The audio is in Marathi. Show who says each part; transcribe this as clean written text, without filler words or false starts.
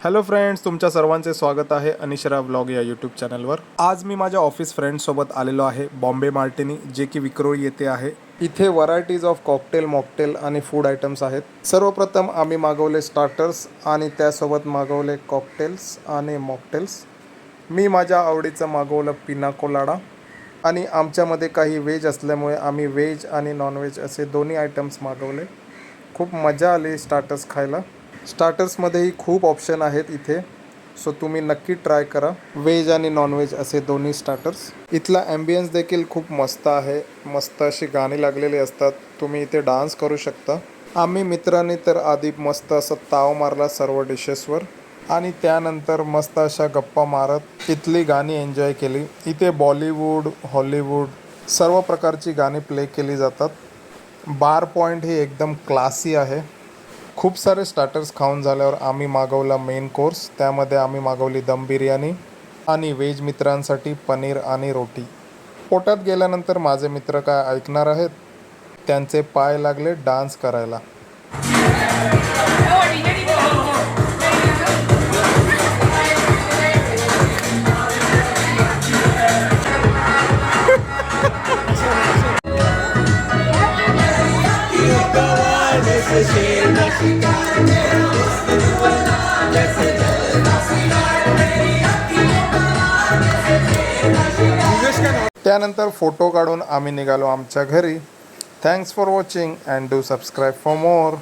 Speaker 1: हॅलो फ्रेंड्स, तुमच्या सर्वांचे स्वागत आहे अनिशरा व्लॉग या यूट्यूब चॅनलवर। आज मी माझ्या ऑफिस फ्रेंड्ससोबत आलेलो आहे बॉम्बे मार्टिनी, जे की विक्रोळी येथे आहे। इथे व्हरायटीज ऑफ कॉकटेल, मॉकटेल आणि फूड आयटम्स आहेत। सर्वप्रथम आम्ही मागवले स्टार्टर्स आणि त्यासोबत मागवले कॉकटेल्स आणि मॉकटेल्स। मी माझ्या आवडीचं मागवलं पिना कोलाडा आणि आमच्यामध्ये काही व्हेज असल्यामुळे आम्ही व्हेज आणि नॉनव्हेज असे दोन्ही आयटम्स मागवले। खूप मजा आली स्टार्टर्स खायला। स्टार्टर्समध्येही खूप ऑप्शन आहेत इथे, सो तुम्ही नक्की ट्राय करा व्हेज आणि नॉनव्हेज असे दोन्ही स्टार्टर्स। इथला ॲम्बियन्स देखील खूप मस्त आहे। मस्त अशी गाणी लागलेली असतात, तुम्ही इथे डान्स करू शकता। आम्ही मित्रांनी तर आधी मस्त असं ताव मारला सर्व डिशेसवर आणि त्यानंतर मस्त अशा गप्पा मारत इथली गाणी एन्जॉय केली। इथे बॉलिवूड, हॉलिवूड सर्व प्रकारची गाणी प्ले केली जातात। बार पॉईंट ही एकदम क्लासी आहे। खूप सारे स्टार्टर्स खाऊन झाल्यावर आम्ही मागवला मेन कोर्स। त्यामध्ये आम्ही मागवली दम बिर्याणी आणि व्हेज मित्रांसाठी पनीर आणि रोटी। पोटात गेल्यानंतर माझे मित्र काय ऐकणार आहेत, त्यांचे पाय लागले डान्स करायला। त्यानंतर फोटो काढून आम्ही निघालो आमच्या घरी। Thanks for watching and do subscribe for more.